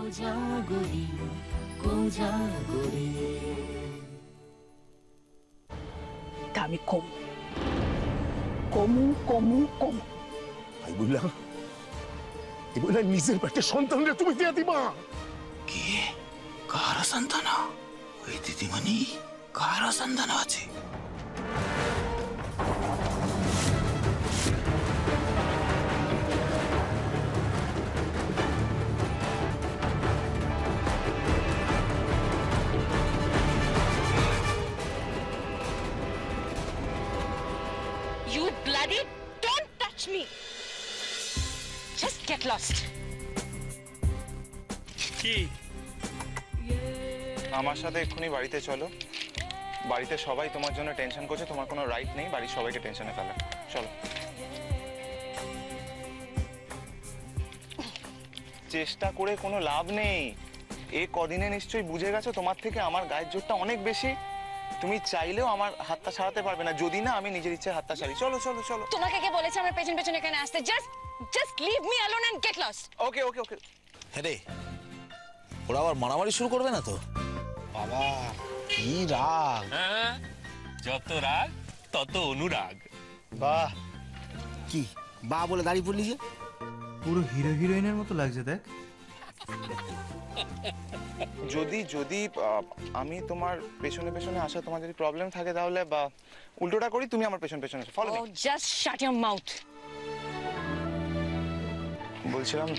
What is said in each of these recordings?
কোজাগরি কোজাগরি। তা আমি কমু আমি বললাম নিজের পেটে সন্তানরে তুমি দিয়ে দিবা। কি কার সন্তান? ওই দিদিমণি কার সন্তান আছে? You bloody don't touch me. Just get lost. কি আমার সাথে এক্ষুনি বাড়িতে চলো। বাড়িতে সবাই তোমার জন্য টেনশন করছে, তোমার কোনো রাইট নেই বাড়ির সবাইকে টেনশনে ফেলা। চলো। চেষ্টা করে কোনো লাভ নেই। এ কদিনে নিশ্চয়ই বুঝে গেছো তোমার থেকে আমার গায়ের জোরটা অনেক বেশি। তুমি চাইলেও আমার হাতটা ছাড়াতে পারবে না, যদি না আমি নিজের ইচ্ছে হাতটা ছাড়ি। চলো চলো চলো। তোমাকে কে বলেছে আমার পেছন পেছন এখানে আসতে? just leave me alone and get lost. ওকে ওকে ওকে। হ্যাঁ রে, ওরা আবার মারামারি শুরু করবে না তো? বাবা কি রাগ! হ্যাঁ, যত রাগ তত অনুরাগ। বাহ, কি বা বলে দাঁড়িয়ে পড়লি যে? পুরো হিরো হিরোইনের মতো লাগছে দেখ। যদি যদি আমি তোমার পেছনে পেছনে আসা তোমার যদি প্রবলেম থাকে তাহলে বা উল্টোটা করি, তুমি আমার পেছন পেছনে follow me. Oh, just shut your mouth. বলছিলাম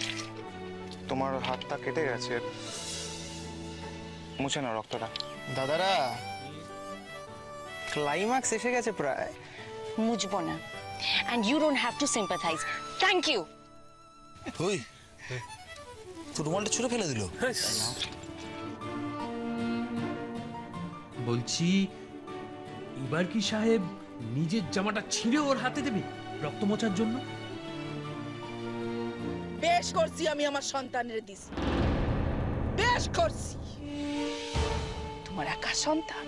তোমার হাতটা কেটে গেছে, মুছে না রক্তটা। দাদারা ক্লাইম্যাক্স এসে গেছে প্রায়। মুজবো না, and you don't have to sympathize. Thank you. ওই তো রুমালটা ছুঁড়ে ফেলে দিল। বলছি এবার কি সাহেব নিজের জামাটা ছিঁড়ে ওর হাতে দেবে রক্ত মোছার জন্য? বেশ করছি, আমি আমার সন্তানের দিছি, বেশ করছি। তোমার একা সন্তান?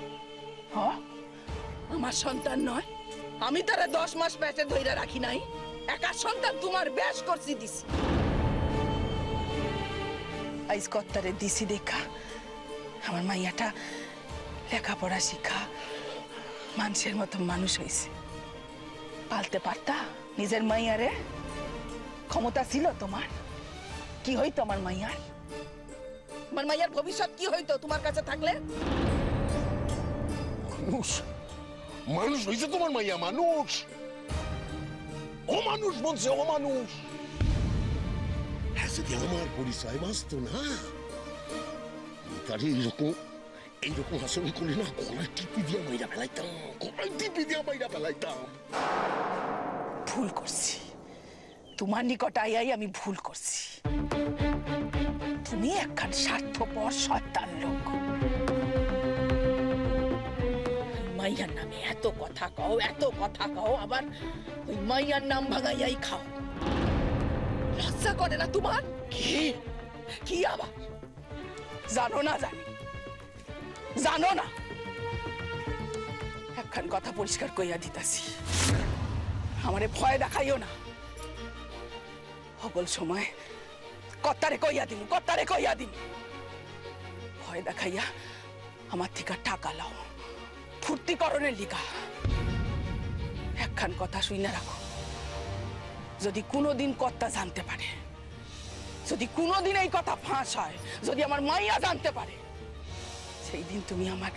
আমার সন্তান নয়? আমি তারা 10 মাস পেটে ধইরা রাখি নাই? একা সন্তান তোমার, বেশ করছি দিছি। আইজ কত্তারে দিছি দেখা আমার মাইয়াটা লেখাপড়া শিক্ষা মানুষের মতো মানুষ হয়েছে। পালতে পারতা নিজের মাইয়ারে? ক্ষমতা ছিল তোমার? কি হইতো আমার মাইয়ার? আমার মাইয়ার ভবিষ্যৎ কি হইতো তোমার কাছে থাকলে? মানুষ মানুষ হয়েছে তোমার মাইয়া? মানুষ অমানুষ বলছে, অমানুষ। হ্যাঁ, যদি আমার পরিচয় বাঁচত না, তাহলে এইরকম আচরণ করলে না গলায় টিপি দিয়ে মাইরা ফেলাইতাম, গলায় টিপি দিয়ে মাইরা ফেলাইতাম। ভুল করছি, তোমার নিকট আইয়াই আমি ভুল করছি। তুমি একখান স্বার্থপর শয়তান লোক। মাইয়ার নামে এত কথা কও, এত কথা কও, আবার ওই মাইয়ার নাম ভাঙাইয়াই খাও। লজ্জা করে না তোমার? কি কি আবার জানো না? জানো না? একখান কথা পরিষ্কার কইয়া দিতাছি, আমারে ভয় দেখাইও না। সকল সময় কত্তারে কইয়া দিন, ভয় দেখাইয়া আমার থেকে টাকা লাও ফুর্তিকরণের লিগা। একখান কথা শুই না রাখো, যদি কোনোদিন কর্তা জানতে পারে, যদি কোনোদিন এই কথা ফাঁস হয়, যদি আমার মাইয়া জানতে পারে, সেই দিন তুমি আমার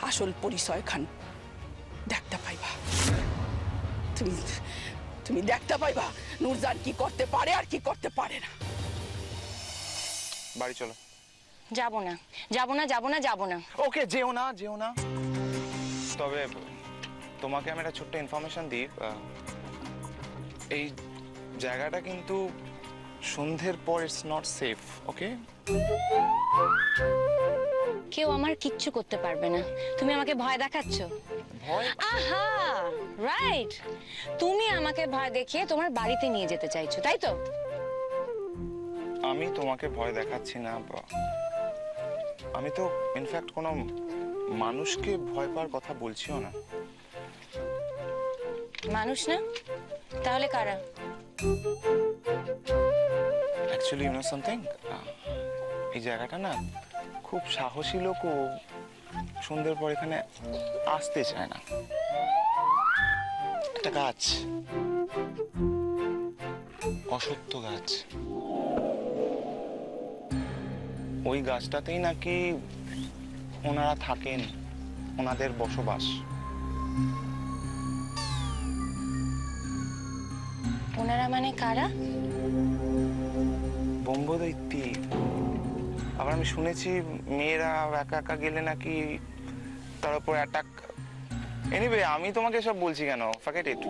আসল পরিচয় খান দেখতে পাইবা। তুমি দেখতে পাইবা নূরজান কি করতে পারে আর কি করতে পারে না। বাড়ি চলো। যাবো না, যাবো না, যাবো না, যাবো না। ওকে, যেও না যেও না। তবে তোমাকে আমি একটা ছোট্ট ইনফরমেশন দিই, এই জায়গাটা কিন্তু সন্ধ্যের পর ইটস নট সেফ। ওকে? কেউ আমার কিচ্ছু করতে পারবে না। তুমি আমাকে ভয় দেখাচ্ছ? ভয়? আহা, রাইট। তুমি আমাকে ভয় দেখিয়ে তোমার বাড়িতে নিয়ে যেতে চাইছো, তাই তো? আমি তোমাকে ভয় দেখাচ্ছি না, আমি তো ইনফ্যাক্ট কোনো মানুষকে ভয় পাওয়ার কথা বলছিও না। মানুষ না? তাহলে কারা? অ্যাকচুয়ালি ইউ নো সামথিং, এই জায়গাটা না খুব সাহসী লোকও সন্ধ্যের পর এখানে আসতে চায় না। একটা গাছ, অসত্য গাছ, ওই গাছটাতেই নাকি ওনারা থাকেন, ওনাদের বসবাস। ওনারা মানে কারা? ব্রহ্মদৈত্যী। আবার আমি শুনেছি মেয়েরা একা একা গেলে নাকি তার উপর অ্যাটাক। এনিওয়ে, আমি তোমাকে সব বলছি কেন, forget it.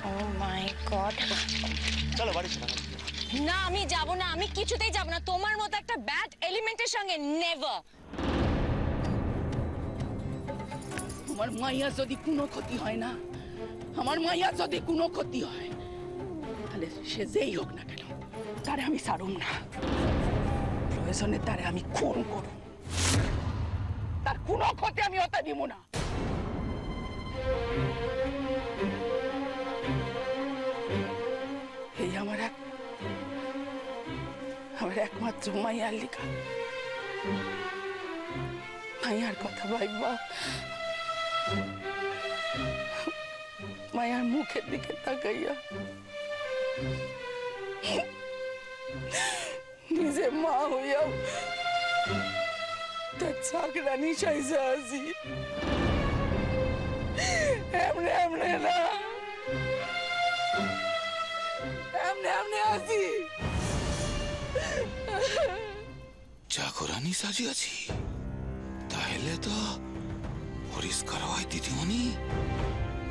O my god. চলো বাড়ি চলো। না, আমি যাব না, আমি কিছুতেই যাব না। তোমার মতো একটা ব্যাড এলিমেন্টের সঙ্গে নেভার। আমার মাইয়া যদি কোনো ক্ষতি হয় না, আমার মাইয়া যদি কোনো ক্ষতি হয়, তাহলে সে যেই হোক না কেন, তারে আমি ছাড়ুম না। প্রয়োজনে তারে আমি খুন করুম, তার কোনো ক্ষতি আমি হতে দিব না। এই আমার একমাত্র মাইয়ার লিখা। মাইয়ার কথা ভাইবা, মায়ার মুখের দিকে তাকাইয়া নিজে মা হইয়াও তার চাকরানি সাইজা আছি। এমনে এমনে না, এমনে এমনে আছি। চাকরানি সাজিয়াছি, তাহলে তো পরিষ্কার হয় দিদিমণি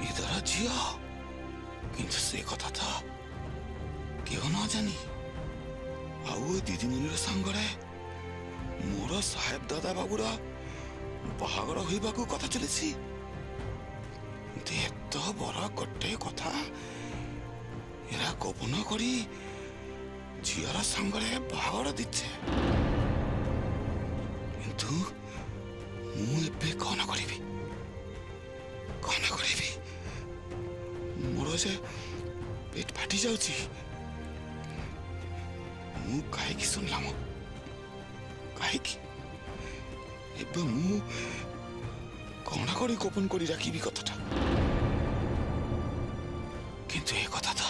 এদারা ঝিয়া। কিন্তু সে কথাটা কেউ না জানি। ଆଉ ଏ ଦିଦିମଣିର ସାଙ୍ଗରେ ମୋର ସାହେବ ଦାଦା ବାବୁର ବାହାଘର ହୋଇବାକୁ କଥା ଚାଲିଛି। ଏତ ବଡ ଗୋଟେ କଥା ଏରା ଗୋପନ କରି ଝିଅର ସାଙ୍ଗରେ ବାହାଘର ଦିଛେ। କିନ୍ତୁ ମୁଁ ଏବେ କଣ କରିବି, କଣ କରିବି? ମୋର ଯେ ପେଟ ଫାଟି ଯାଉଛି। ମୁଁ କାହିଁକି ଶୁଣିଲାମ, କାହିଁକି? ଏବେ ମୁଁ କଣ କରି ଗୋପନ କରି ରାଖିବି କଥାଟା। କିନ୍ତୁ ଏ କଥା ତ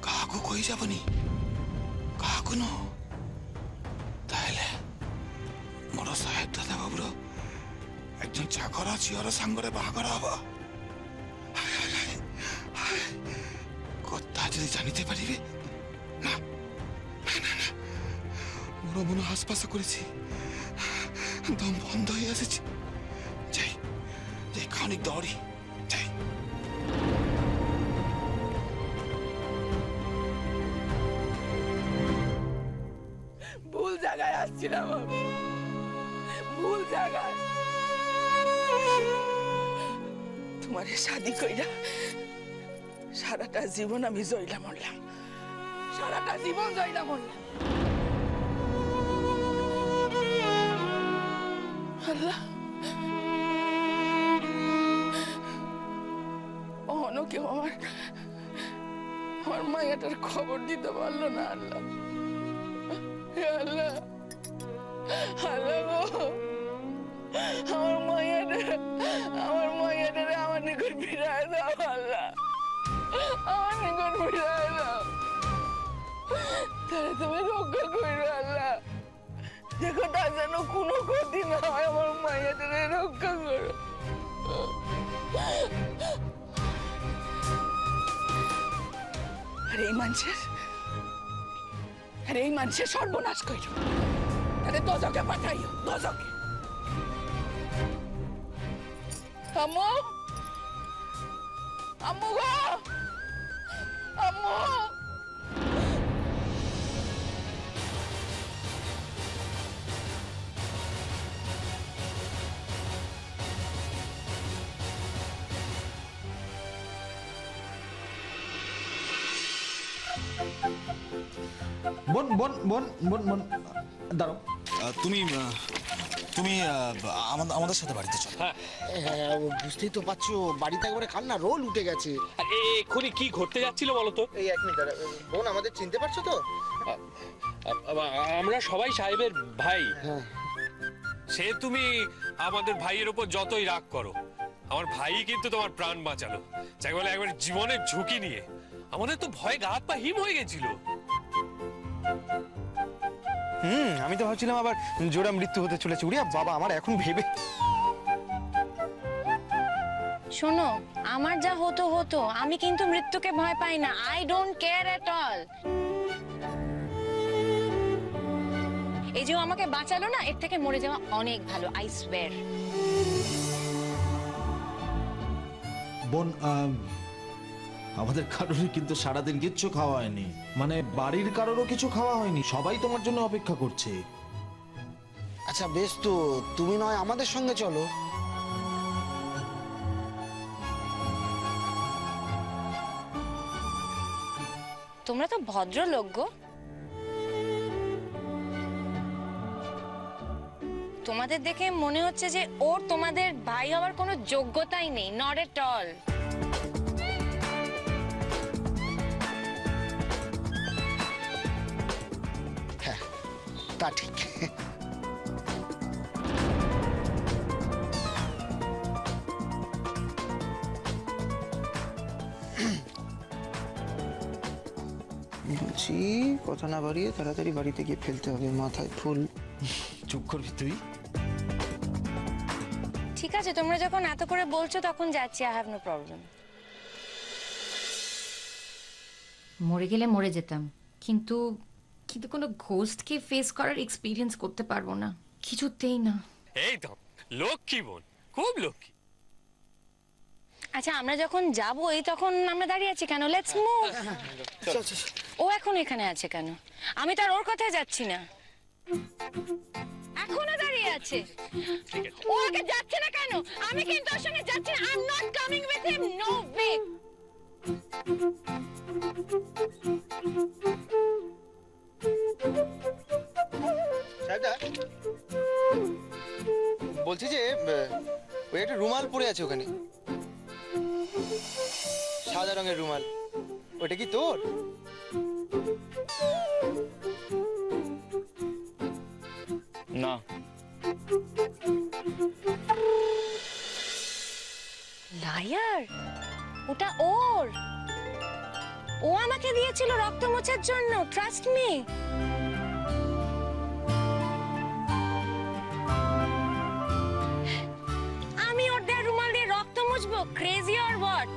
କାହାକୁ କହିଯାବନି, କାହାକୁ ନ। ତାହେଲେ ମୋର ସାହେବ ଦାଦା ବାବୁର একজন চাকর ঝিଅର ସାଙ୍ଗରେ ବାହାଘର ହବ। କଥା ଯଦି ଜାଣିতে পারিবে না, ମୋର ମନ ହାସପାସ କରିଛି, ଦମ ବନ୍ଦ ହେଇ ଆସିଛି। যাই যাই খানিক দৌড়ি যাই। ভুল জায়গায় আসছিলাম আমি, ভুল জায়গায়। তোমারে শাদি কইরা সারাটা জীবন আমি জয়লা মরলাম, সারাটা জীবন জয়লা মরলাম। আল্লাহ, অহনো কেউ আমার মায়াটার খবর দিতে পারলো না। আল্লাহ, হে আল্লাহ, আল্লাহ গো, আমার মায়াটারে আমার নিকট ফিরায় দাও। আল্লাহ, আমার নিকট ফিরায় দাও। তাহলে তুমি রক্ষা করো। আল্লাহ, দেখো তার যেন কোনো ক্ষতি না হয়, আমার মায়াটারে রক্ষা করো। আর এই মানুষের সর্বনাশ করো। তাহলে দজকে পাঠাইও, দজকে। আম্মু, আম্মু গো, আম্মু। বোন বোন বোন বোন বোন দাঁড়াও। তুমি তুমি আমাদের সাথে বাড়িতে চলো। হ্যাঁ, বুঝতেই তো পারছো, বাড়িতে একবারে কান্না রোল উঠে গেছে। আর এক্ষুনি কি ঘটতে যাচ্ছিল বলো তো? এই এক মিনিট, বোন আমাদের চিনতে পারছো তো? আমরা সবাই সাহেবের ভাই। সে তুমি আমাদের ভাইয়ের উপর যতই রাগ করো, আমার ভাই কিন্তু তোমার প্রাণ বাঁচালো। যাকে বলে একবার জীবনের ঝুঁকি নিয়ে। আমাদের তো ভয়ে গা হাত পা হিম হয়ে গেছিল। আমি তো ভাবছিলাম আবার জোড়া মৃত্যু হতে চলেছে। উড়িয়া বাবা, আমার এখন ভেবে শোনো, আমার যা হতো হতো, আমি কিন্তু মৃত্যুকে ভয় পাই না। I don't care at all. এই যে ও আমাকে বাঁচালো না, এর থেকে মরে যাওয়া অনেক ভালো, আই সোয়্যার। বোন, আমাদের কারোরই কিন্তু সারাদিন কিচ্ছু খাওয়া হয়নি, মানে বাড়ির কারোরও কিছু খাওয়া হয়নি। সবাই তোমার জন্য অপেক্ষা করছে। আচ্ছা বেশ, তো তুমি নয় আমাদের সঙ্গে চলো। তোমরা তো ভদ্রলোক গো। তোমাদের দেখে মনে হচ্ছে যে ওর তোমাদের ভাই হওয়ার কোনো যোগ্যতাই নেই। Not at all. হ্যাঁ, তা ঠিক। বলছি, কথা না বাড়িয়ে তাড়াতাড়ি বাড়িতে গিয়ে ফেলতে হবে, মাথায় ফুল। চুপ করবি তুই? ঠিক আছে, তোমরা যখন এত করে বলছো তখন যাচ্ছি। I have no problem. মরে গেলে মরে যেতাম, কিন্তু কিন্তু কোনো ঘোস্টকে ফেস করার এক্সপিরিয়েন্স করতে পারবো না, কিছুতেই না। এই তো লক্ষ্মী বোন, খুব লক্ষ্মী। আচ্ছা, আমরা যখন যাবো এই তখন আমরা দাঁড়িয়ে আছি কেন? Let's move. ও এখন এখানে আছে কেন? আমি তো আর ওর কথায় যাচ্ছি না। এখনো দাঁড়িয়ে আছে। ও আগে যাচ্ছে না কেন? আমি কিন্তু ওর সঙ্গে যাচ্ছি না। I am not coming with him. No way. বলছি যে ওই একটা রুমাল পরে আছে ওখানে, সাদা রঙের রুমাল। ওটা কি তোর? না। লায়ার, ওটা ওর। ও আমাকে দিয়েছিল রক্ত মোছার জন্য। Trust me. আমি ওর দেয়া রুমাল দিয়ে রক্ত মুছবো? Crazy or what?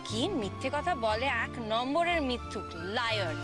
কি মিথ্যে কথা বলে, এক নম্বরের মিথ্যুক, লায়ার।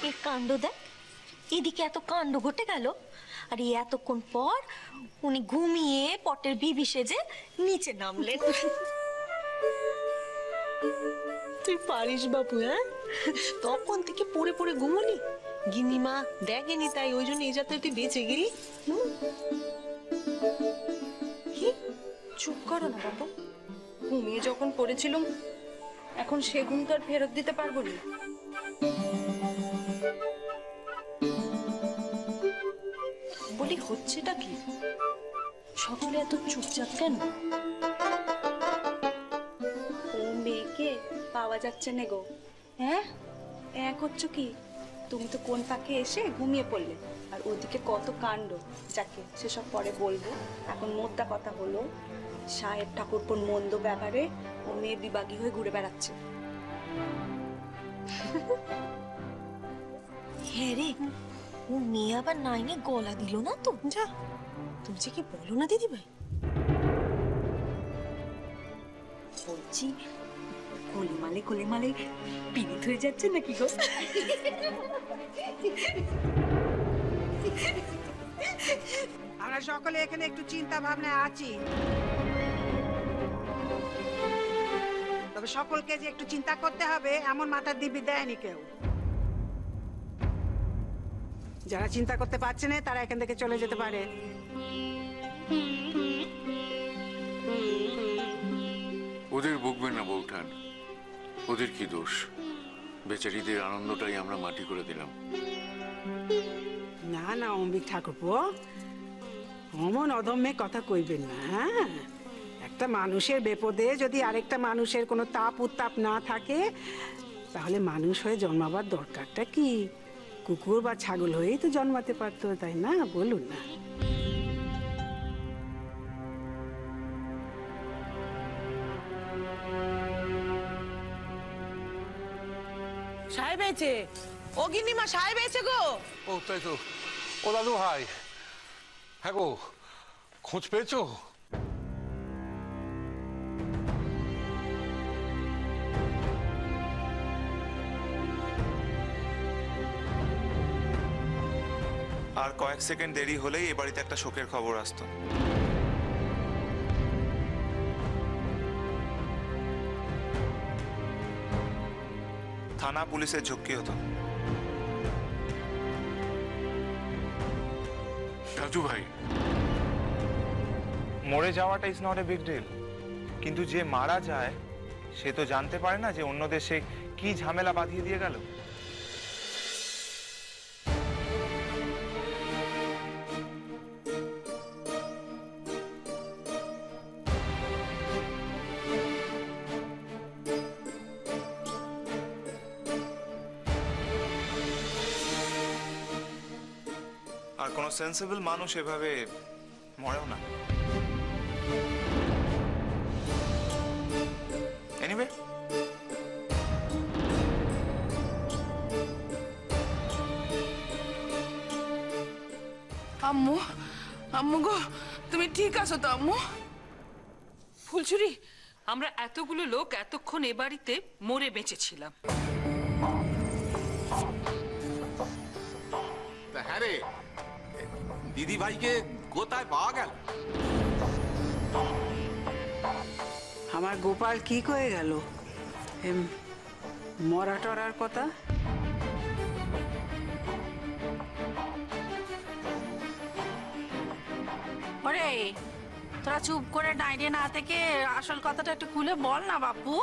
এর কাণ্ড দেখ, এদিকে এত কাণ্ড ঘটে গেল, আর এই এতক্ষণ পর উনি ঘুমিয়ে পটের বিবি সেজে নিচে নামলেন। তুই পারিস বাবু, হ্যাঁ? তখন থেকে পড়ে পড়ে ঘুমলি, গিন্নিমা দেখেনি তাই ওই জন্য এই যাত্রা তুই বেঁচে গেলি। কি? চুপ করো না বাবু। ঘুমিয়ে যখন পড়েছিলাম, এখন সে ঘুম তো আর ফেরত দিতে পারবো না। বলি হচ্ছেটা কি? সকলে এত চুপচাপ কেন? ও মেয়েকে পাওয়া যাচ্ছে না গো। হ্যাঁ, এক হচ্ছে কি? তুমি তো কোন পাকে এসে ঘুমিয়ে পড়লে, আর ওদিকে কত কাণ্ড। যাকে সেসব পরে বলবো, এখন মোদ্দা কথা হলো সাহেব ঠাকুরপোর মন্দ ব্যাপারে ও মেয়ে বিভাগী হয়ে ঘুরে বেড়াচ্ছে। হ্যাঁ রে, ও মেয়ে আবার নাইনে গলা দিল না তো? যা, তুমি যে কি বলো না দিদি ভাই। বলছি গোলেমালে গোলেমালে পীড়িত হয়ে যাচ্ছে নাকি গো? আমরা সকলে এখানে একটু চিন্তা ভাবনায় আছি, তবে সকলকে যে একটু চিন্তা করতে হবে এমন মাথার দিব্যি দেয়নি কেউ। যারা চিন্তা করতে পারছে না তারা এখান থেকে চলে যেতে পারে। ওদের বকবেন না বৌঠান, ওদের কি দোষ? বেচারিদের আনন্দটাই আমরা মাটি করে দিলাম। না না অম্বিক ঠাকুরপো, অমন অদম্যে কথা কইবেন না। হ্যাঁ, একটা মানুষের বিপদে যদি আরেকটা মানুষের কোনো তাপ উত্তাপ না থাকে তাহলে মানুষ হয়ে জন্মাবার দরকারটা কি? কুকুর বা ছাগল হয়েই তো জন্মাতে পারতো, তাই না? বলুন না। সাহেব এসে, ও গিন্নিমা সাহেব এসে গো। ও তাই তো। ও দাদু ভাই, হ্যাঁ গো, খোঁজ পেয়েছো? আর কয়েক সেকেন্ড দেরি হলেই এ বাড়িতে একটা শোকের খবর আসতো। থানা পুলিশের ঝক্কি হতো। রাজু ভাই, মরে যাওয়াটা is not a big deal, কিন্তু যে মারা যায় সে তো জানতে পারে না যে অন্য দেশে কি ঝামেলা বাঁধিয়ে দিয়ে গেল। আর কোনো সেন্সিবল মানুষ এভাবে মরেও না। এনিওয়ে, আম্মু, আম্মু গো, তুমি ঠিক আছো তো আম্মু? ফুলছুরি, আমরা এতগুলো লোক এতক্ষণ এ বাড়িতে মরে বেঁচেছিলাম। হ্যাঁ রে, দিদি ভাইকে কোথায় পাওয়া গেল? আমার গোপাল কি কয়ে গেল? মরা টরার কথা? ওরে, তোরা চুপ করে দাঁড়িয়ে না থেকে আসল কথাটা একটু খুলে বল না বাপু।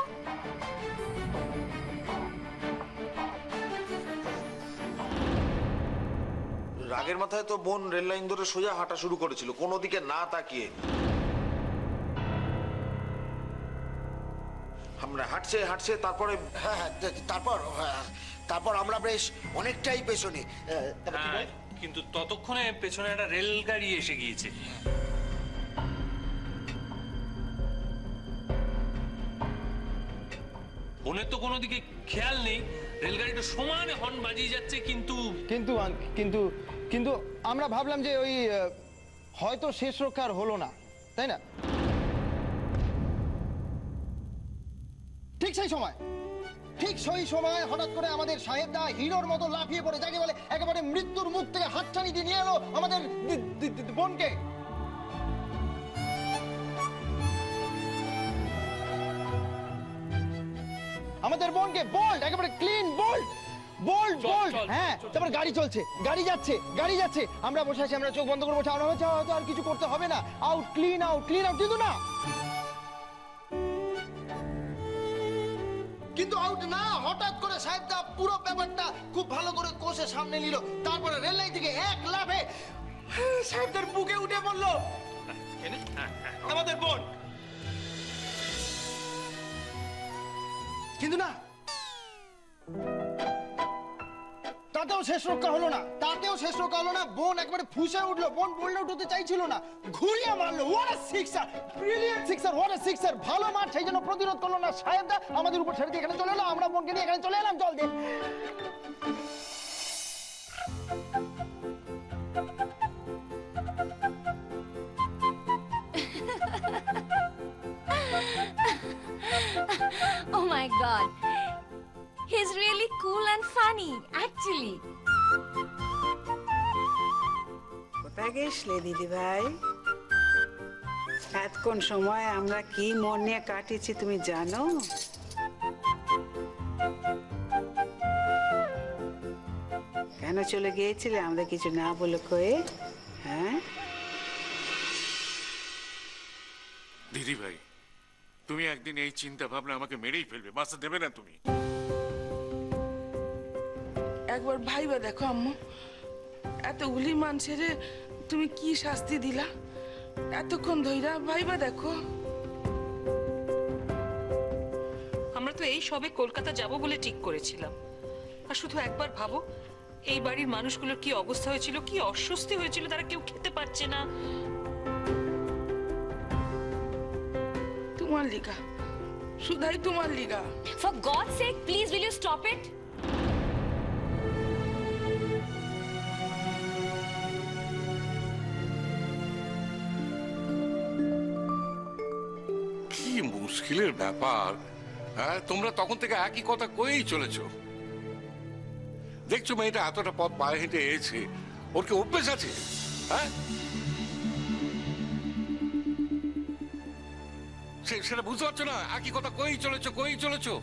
রাগের মাথায় তো বোন রেল লাইন ধরে সোজা হাঁটা শুরু করেছিল, কোনো দিকে না তাকিয়ে। আমরা হাঁটছে হাঁটছে, তারপরে তারপর আমরা বেশ অনেকটাই পেছনে। কিন্তু ততক্ষণে পেছনে একটা রেলগাড়ি এসে গিয়েছে। বোনের তো কোনো দিকে খেয়াল নেই, রেলগাড়িটা সমানে হর্ন বাজিয়ে যাচ্ছে, কিন্তু কিন্তু কিন্তু আমরা ভাবলাম যে ওই হয়তো শেষ রক্ষা আর হলো না, তাই না? ঠিক সেই সময় হঠাৎ করে আমাদের সাহেবদা হিরোর মতো লাফিয়ে পড়ে, যাকে বলে একেবারে মৃত্যুর মুখ থেকে হাতছানি দিয়ে নিয়ে এলো আমাদের বোনকে। আমাদের বোনকে বোল্ড, একেবারে ক্লিন বোল্ড, বোল্ড। হ্যাঁ, তারপর গাড়ি চলছে, গাড়ি যাচ্ছে, আমরা বসে আছি, আমরা চোখ বন্ধ করে বসে, আমরা হয়তো আর কিছু করতে হবে না, আউট, ক্লিন আউট, কিন্তু আউট না। হঠাৎ করে সাহেবদা পুরো ব্যাপারটা খুব ভালো করে কষে সামনে নিল, তারপরে রেল লাইন থেকে এক লাফে সাহেবদের বুকে উঠে পড়লো আমাদের বোন। কিন্তু না, তাতেও শেষ রক্ষা হলো না, বোন একবারে ফুঁসে উঠলো, বোন বললে উঠতে চাইছিল না, ঘুরিয়ে মারলো। What a sixer, brilliant sixer, what a sixer, ভালো মার, সেই জন্য প্রতিরোধ করলো না সাহেবদা, আমাদের উপর ছেড়ে দিয়ে এখানে চলে এলো, আমরা বোনকে নিয়ে এখানে চলে এলাম জল দিয়ে। Oh my God. He's really cool and funny, actually. কোথায় গেছলে দিদি ভাই? এতক্ষণ সময় আমরা কি মন নিয়ে কাটিয়েছি তুমি জানো? কেন চলে গিয়েছিলে আমাদের কিছু না বলে কয়ে? হ্যাঁ, দিদি ভাই, তুমি একদিন এই চিন্তা ভাবনা আমাকে মেরেই ফেলবে, বাঁচতে দেবে না তুমি। একবার ভাইবা দেখো আম্মু, এতগুলি মানুষের তুমি কি শাস্তি দিলা এতক্ষণ ধইরা, ভাইবা দেখো। আমরা তো এই সবে কলকাতা যাব বলে ঠিক করেছিলাম। আর শুধু একবার ভাবো, এই বাড়ির মানুষগুলোর কি অবস্থা হয়েছিল, কি অস্বস্তি হয়েছিল, তারা কেউ খেতে পারছে না। তোমার লিগা, শুধাই তোমার লিগা। For God sake please will you stop it? কি মুশকিলের ব্যাপার। হ্যাঁ, তোমরা তখন থেকে একই কথা কয়েই চলেছো। দেখছো মেয়েটা এতটা পথ পায়ে হেঁটে এসেছে, ওর কি অভ্যেস আছে? হ্যাঁ, সেটা বুঝতে পারছো না? একই কথা কয়েই চলেছো।